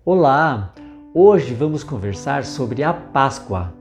Olá! Hoje vamos conversar sobre a Páscoa,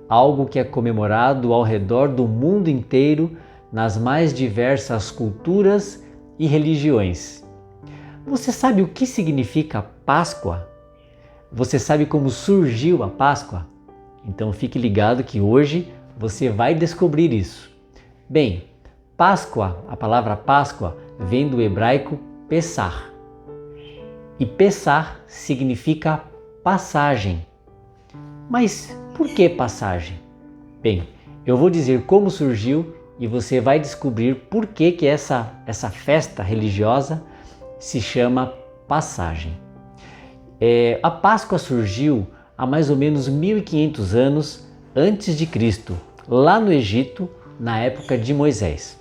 algo que é comemorado ao redor do mundo inteiro nas mais diversas culturas e religiões. Você sabe o que significa Páscoa? Você sabe como surgiu a Páscoa? Então fique ligado que hoje você vai descobrir isso. Bem, Páscoa, a palavra Páscoa, vem do hebraico Pessah. E Pessah significa passagem. Mas por que passagem? Bem, eu vou dizer como surgiu e você vai descobrir por que essa festa religiosa se chama passagem. A Páscoa surgiu há mais ou menos 1500 anos antes de Cristo, lá no Egito, na época de Moisés.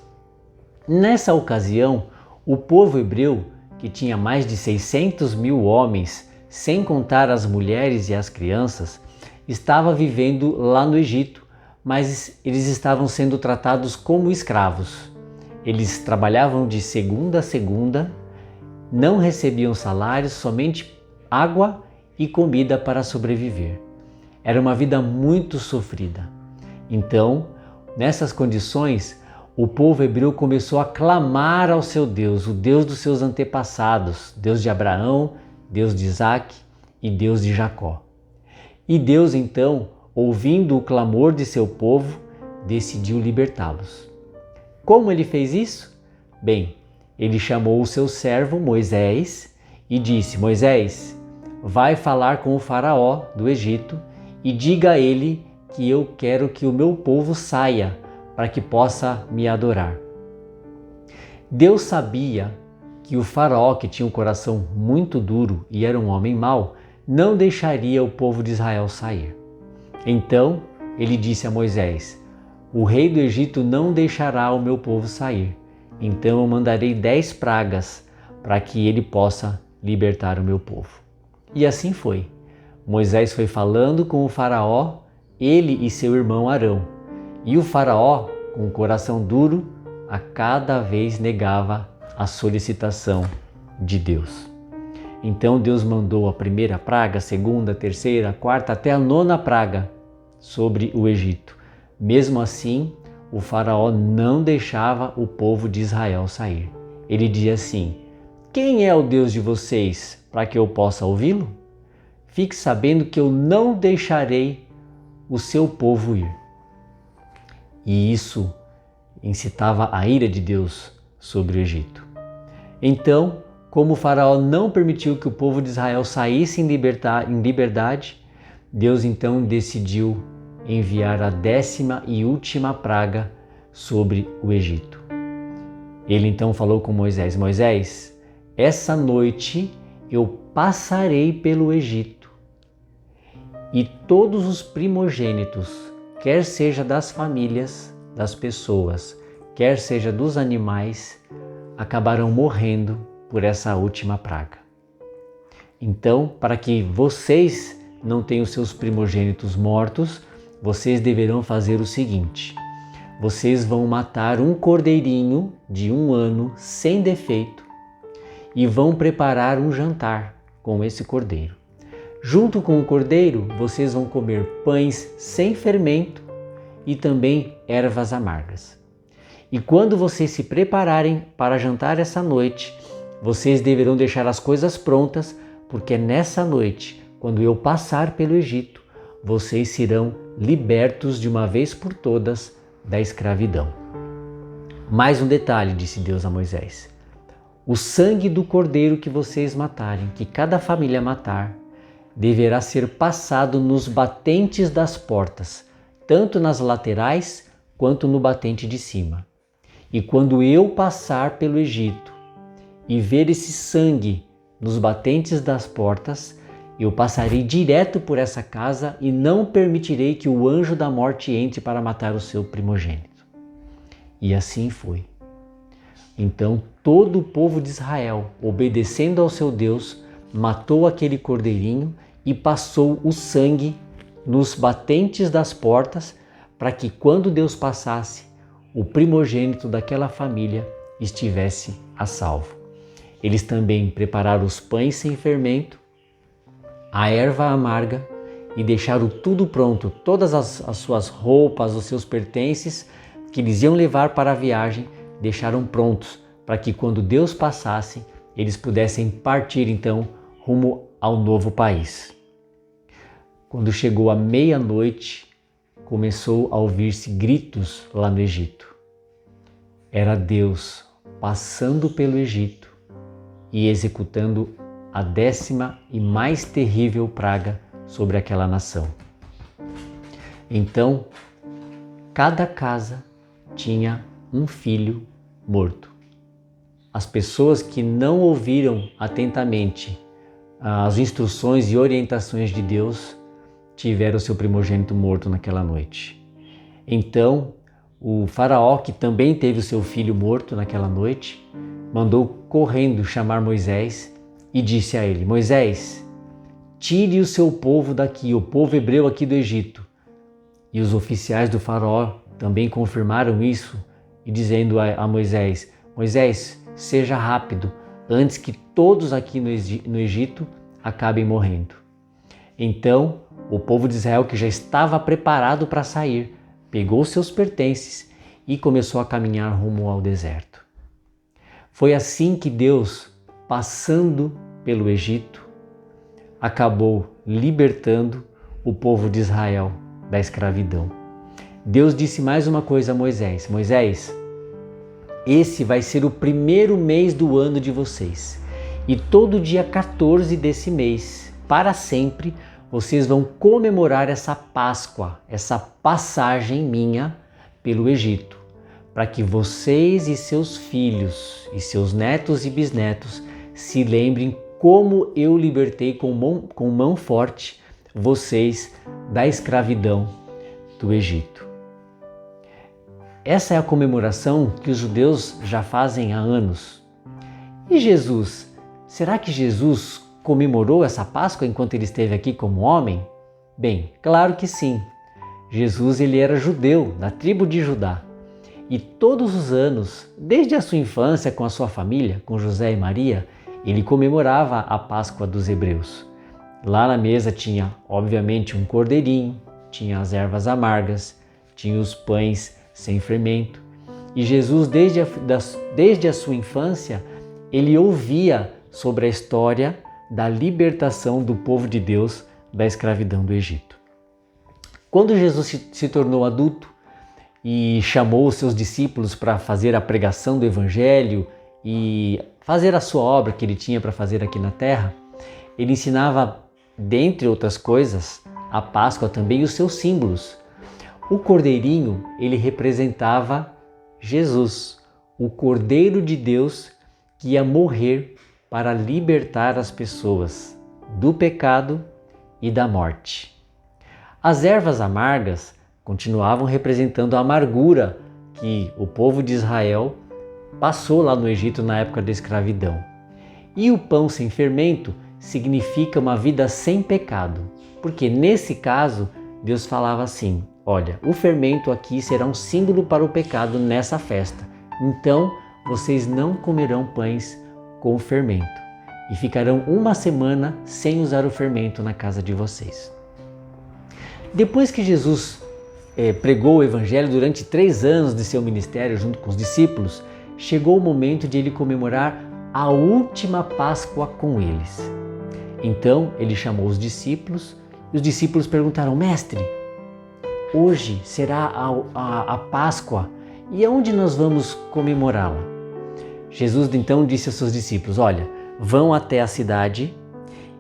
Nessa ocasião, o povo hebreu, que tinha mais de 600 mil homens, sem contar as mulheres e as crianças, estava vivendo lá no Egito, mas eles estavam sendo tratados como escravos. Eles trabalhavam de segunda a segunda, não recebiam salários, somente água e comida para sobreviver. Era uma vida muito sofrida. Então, nessas condições, o povo hebreu começou a clamar ao seu Deus, o Deus dos seus antepassados, Deus de Abraão, Deus de Isaac e Deus de Jacó. E Deus então, ouvindo o clamor de seu povo, decidiu libertá-los. Como ele fez isso? Bem, ele chamou o seu servo Moisés e disse: Moisés, vai falar com o faraó do Egito e diga a ele que eu quero que o meu povo saia para que possa me adorar. Deus sabia que o faraó, que tinha um coração muito duro e era um homem mau, não deixaria o povo de Israel sair. Então ele disse a Moisés: o rei do Egito não deixará o meu povo sair, então eu mandarei 10 pragas para que ele possa libertar o meu povo. E assim foi. Moisés foi falando com o faraó, ele e seu irmão Arão. E o faraó, com o coração duro, a cada vez negava a solicitação de Deus. Então Deus mandou a primeira praga, a segunda, a terceira, a quarta, até a 9ª praga sobre o Egito. Mesmo assim, o faraó não deixava o povo de Israel sair. Ele dizia assim: quem é o Deus de vocês para que eu possa ouvi-lo? Fique sabendo que eu não deixarei o seu povo ir. E isso incitava a ira de Deus sobre o Egito. Então, como o faraó não permitiu que o povo de Israel saísse em liberdade, Deus então decidiu enviar a 10ª e última praga sobre o Egito. Ele então falou com Moisés: Moisés, essa noite eu passarei pelo Egito e todos os primogênitos, quer seja das famílias, das pessoas, quer seja dos animais, acabarão morrendo por essa última praga. Então, para que vocês não tenham seus primogênitos mortos, vocês deverão fazer o seguinte: vocês vão matar um cordeirinho de 1 ano sem defeito e vão preparar um jantar com esse cordeiro. Junto com o cordeiro, vocês vão comer pães sem fermento e também ervas amargas. E quando vocês se prepararem para jantar essa noite, vocês deverão deixar as coisas prontas, porque nessa noite, quando eu passar pelo Egito, vocês serão libertos de uma vez por todas da escravidão. Mais um detalhe, disse Deus a Moisés: o sangue do cordeiro que vocês matarem, que cada família matar, deverá ser passado nos batentes das portas, tanto nas laterais quanto no batente de cima. E quando eu passar pelo Egito e ver esse sangue nos batentes das portas, eu passarei direto por essa casa e não permitirei que o anjo da morte entre para matar o seu primogênito. E assim foi. Então todo o povo de Israel, obedecendo ao seu Deus, matou aquele cordeirinho e passou o sangue nos batentes das portas, para que quando Deus passasse, o primogênito daquela família estivesse a salvo. Eles também prepararam os pães sem fermento a erva amarga e deixaram tudo pronto, todas as suas roupas, os seus pertences que eles iam levar para a viagem, deixaram prontos para que quando Deus passasse, eles pudessem partir então rumo ao novo país. Quando chegou a meia-noite, começou a ouvir-se gritos lá no Egito. Era Deus passando pelo Egito e executando a 10ª e mais terrível praga sobre aquela nação. Então, cada casa tinha um filho morto. As pessoas que não ouviram atentamente as instruções e orientações de Deus tiveram seu primogênito morto naquela noite. Então, o faraó, que também teve o seu filho morto naquela noite, mandou correndo chamar Moisés e disse a ele: Moisés, tire o seu povo daqui, o povo hebreu aqui do Egito. E os oficiais do faraó também confirmaram isso e dizendo a Moisés: Moisés, seja rápido, antes que todos aqui no Egito acabem morrendo. Então, o povo de Israel, que já estava preparado para sair, pegou seus pertences e começou a caminhar rumo ao deserto. Foi assim que Deus, passando pelo Egito, acabou libertando o povo de Israel da escravidão. Deus disse mais uma coisa a Moisés: Moisés, esse vai ser o primeiro mês do ano de vocês. E todo dia 14 desse mês, para sempre, vocês vão comemorar essa Páscoa, essa passagem minha pelo Egito, para que vocês e seus filhos e seus netos e bisnetos se lembrem como eu libertei com mão forte vocês da escravidão do Egito. Essa é a comemoração que os judeus já fazem há anos. E Jesus? Será que Jesus comemorou essa Páscoa enquanto ele esteve aqui como homem? Bem, claro que sim. Jesus ele era judeu, da tribo de Judá. E todos os anos, desde a sua infância com a sua família, com José e Maria, ele comemorava a Páscoa dos hebreus. Lá na mesa tinha, obviamente, um cordeirinho, tinha as ervas amargas, tinha os pães sem fermento. E Jesus, desde a sua infância, ele ouvia sobre a história da libertação do povo de Deus da escravidão do Egito. Quando Jesus se tornou adulto e chamou os seus discípulos para fazer a pregação do Evangelho e fazer a sua obra que ele tinha para fazer aqui na terra, ele ensinava, dentre outras coisas, a Páscoa também e os seus símbolos. O cordeirinho, ele representava Jesus, o Cordeiro de Deus que ia morrer para libertar as pessoas do pecado e da morte. As ervas amargas continuavam representando a amargura que o povo de Israel passou lá no Egito na época da escravidão. E o pão sem fermento significa uma vida sem pecado, porque nesse caso Deus falava assim: olha, o fermento aqui será um símbolo para o pecado nessa festa, então vocês não comerão pães com fermento e ficarão uma semana sem usar o fermento na casa de vocês. Depois que Jesus pregou o Evangelho durante 3 anos de seu ministério junto com os discípulos, chegou o momento de ele comemorar a última Páscoa com eles. Então ele chamou os discípulos e os discípulos perguntaram: Mestre, hoje será a Páscoa e aonde nós vamos comemorá-la? Jesus então disse aos seus discípulos: olha, vão até a cidade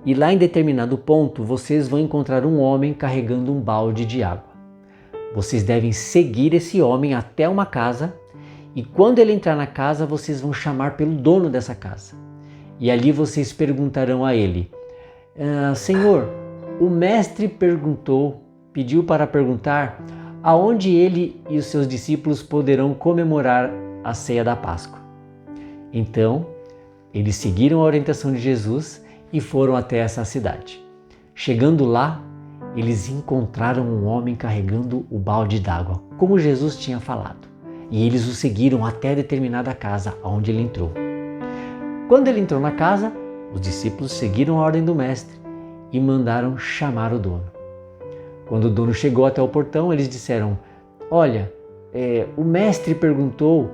e lá em determinado ponto vocês vão encontrar um homem carregando um balde de água. Vocês devem seguir esse homem até uma casa e quando ele entrar na casa vocês vão chamar pelo dono dessa casa. E ali vocês perguntarão a ele: Senhor, o mestre pediu para perguntar aonde ele e os seus discípulos poderão comemorar a ceia da Páscoa. Então, eles seguiram a orientação de Jesus e foram até essa cidade. Chegando lá, eles encontraram um homem carregando o balde d'água, como Jesus tinha falado. E eles o seguiram até determinada casa onde ele entrou. Quando ele entrou na casa, os discípulos seguiram a ordem do mestre e mandaram chamar o dono. Quando o dono chegou até o portão, eles disseram: olha, o mestre perguntou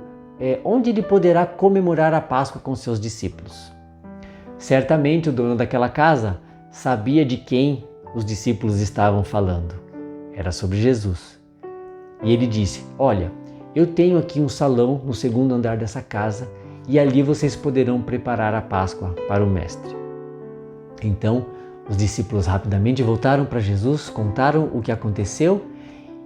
onde ele poderá comemorar a Páscoa com seus discípulos. Certamente o dono daquela casa sabia de quem os discípulos estavam falando. Era sobre Jesus. E ele disse: olha, eu tenho aqui um salão no segundo andar dessa casa e ali vocês poderão preparar a Páscoa para o mestre. Então, os discípulos rapidamente voltaram para Jesus, contaram o que aconteceu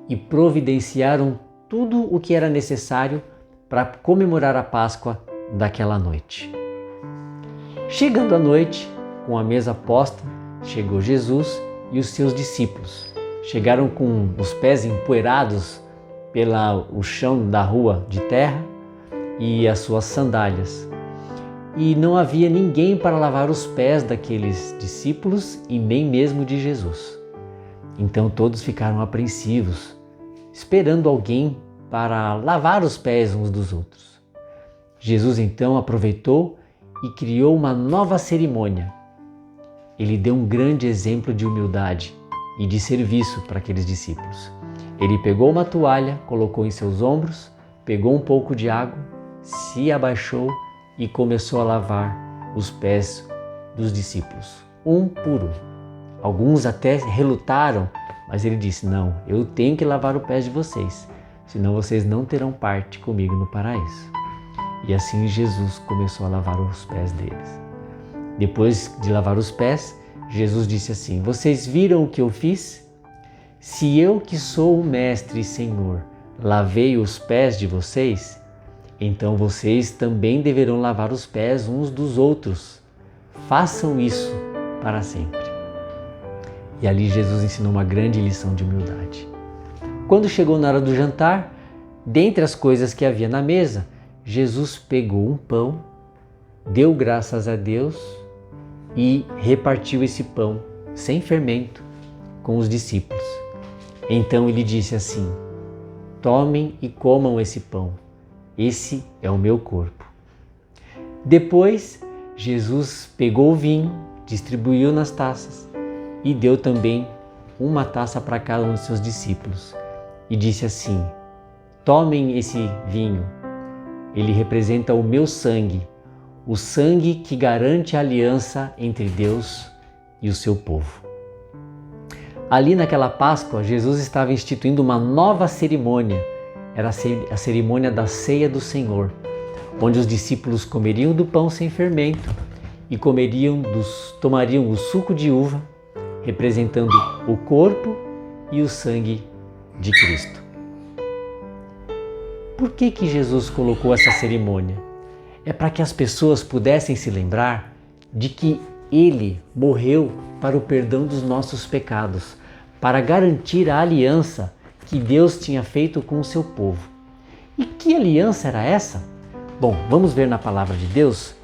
e providenciaram tudo o que era necessário para comemorar a Páscoa daquela noite. Chegando à noite, com a mesa posta, chegou Jesus e os seus discípulos. Chegaram com os pés empoeirados pelo chão da rua de terra e as suas sandálias. E não havia ninguém para lavar os pés daqueles discípulos e nem mesmo de Jesus. Então todos ficaram apreensivos, esperando alguém para lavar os pés uns dos outros. Jesus então aproveitou e criou uma nova cerimônia. Ele deu um grande exemplo de humildade e de serviço para aqueles discípulos. Ele pegou uma toalha, colocou em seus ombros, pegou um pouco de água, se abaixou e começou a lavar os pés dos discípulos, um por um. Alguns até relutaram, mas ele disse: não, eu tenho que lavar os pés de vocês, senão vocês não terão parte comigo no paraíso. E assim Jesus começou a lavar os pés deles. Depois de lavar os pés, Jesus disse assim: vocês viram o que eu fiz? Se eu, que sou o Mestre e Senhor, lavei os pés de vocês, então vocês também deverão lavar os pés uns dos outros. Façam isso para sempre. E ali Jesus ensinou uma grande lição de humildade. Quando chegou na hora do jantar, dentre as coisas que havia na mesa, Jesus pegou um pão, deu graças a Deus e repartiu esse pão sem fermento com os discípulos. Então ele disse assim: tomem e comam esse pão. Esse é o meu corpo. Depois, Jesus pegou o vinho, distribuiu nas taças e deu também uma taça para cada um de seus discípulos. E disse assim: tomem esse vinho. Ele representa o meu sangue, o sangue que garante a aliança entre Deus e o seu povo. Ali naquela Páscoa, Jesus estava instituindo uma nova cerimônia. Era a cerimônia da ceia do Senhor, onde os discípulos comeriam do pão sem fermento e tomariam o suco de uva, representando o corpo e o sangue de Cristo. Por que Jesus colocou essa cerimônia? É para que as pessoas pudessem se lembrar de que Ele morreu para o perdão dos nossos pecados, para garantir a aliança que Deus tinha feito com o seu povo. E que aliança era essa? Bom, vamos ver na palavra de Deus?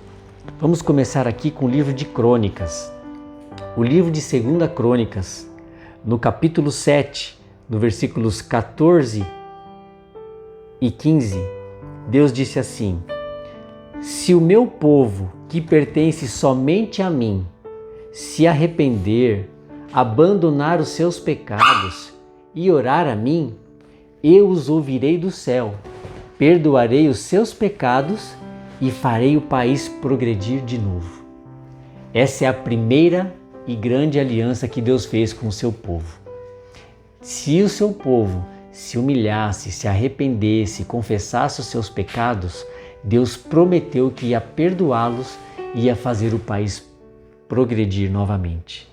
Vamos começar aqui com o livro de Crônicas. O livro de 2 Crônicas, no capítulo 7, no versículos 14 e 15, Deus disse assim: se o meu povo, que pertence somente a mim, se arrepender, abandonar os seus pecados e orar a mim, eu os ouvirei do céu, perdoarei os seus pecados e farei o país progredir de novo. Essa é a primeira e grande aliança que Deus fez com o seu povo. Se o seu povo se humilhasse, se arrependesse, confessasse os seus pecados, Deus prometeu que ia perdoá-los e ia fazer o país progredir novamente.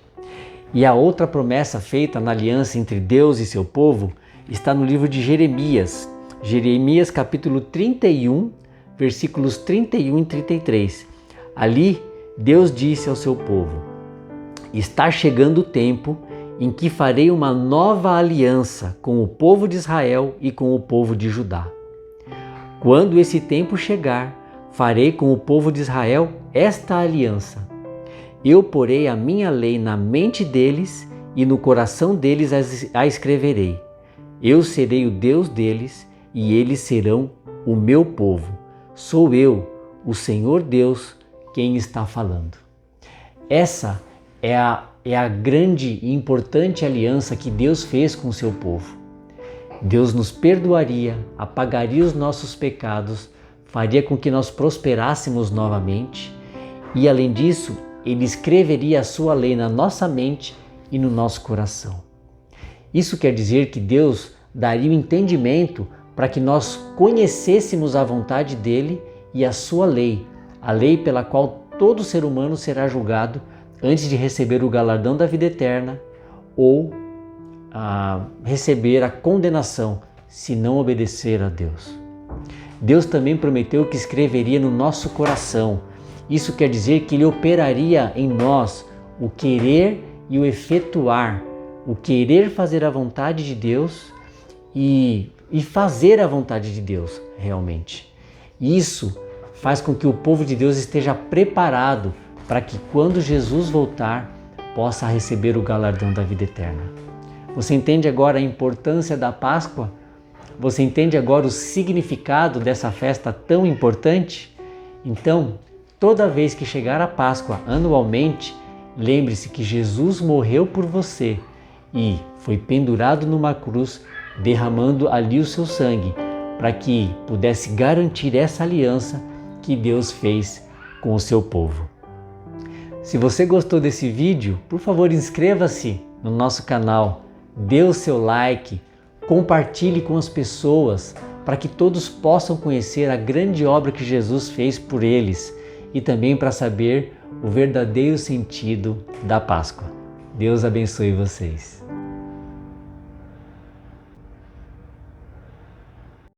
E a outra promessa feita na aliança entre Deus e seu povo está no livro de Jeremias. Jeremias capítulo 31, versículos 31 e 33. Ali, Deus disse ao seu povo: está chegando o tempo em que farei uma nova aliança com o povo de Israel e com o povo de Judá. Quando esse tempo chegar, farei com o povo de Israel esta aliança. Eu porei a minha lei na mente deles e no coração deles a escreverei. Eu serei o Deus deles e eles serão o meu povo. Sou eu, o Senhor Deus, quem está falando. Essa é a grande e importante aliança que Deus fez com o seu povo. Deus nos perdoaria, apagaria os nossos pecados, faria com que nós prosperássemos novamente e, além disso, Ele escreveria a sua lei na nossa mente e no nosso coração. Isso quer dizer que Deus daria o entendimento para que nós conhecêssemos a vontade dEle e a sua lei, a lei pela qual todo ser humano será julgado antes de receber o galardão da vida eterna ou receber a condenação se não obedecer a Deus. Deus também prometeu que escreveria no nosso coração. Isso quer dizer que Ele operaria em nós o querer e o efetuar, o querer fazer a vontade de Deus e fazer a vontade de Deus realmente. Isso faz com que o povo de Deus esteja preparado para que quando Jesus voltar, possa receber o galardão da vida eterna. Você entende agora a importância da Páscoa? Você entende agora o significado dessa festa tão importante? Então, toda vez que chegar a Páscoa anualmente, lembre-se que Jesus morreu por você e foi pendurado numa cruz, derramando ali o seu sangue, para que pudesse garantir essa aliança que Deus fez com o seu povo. Se você gostou desse vídeo, por favor, inscreva-se no nosso canal, dê o seu like, compartilhe com as pessoas para que todos possam conhecer a grande obra que Jesus fez por eles e também para saber o verdadeiro sentido da Páscoa. Deus abençoe vocês.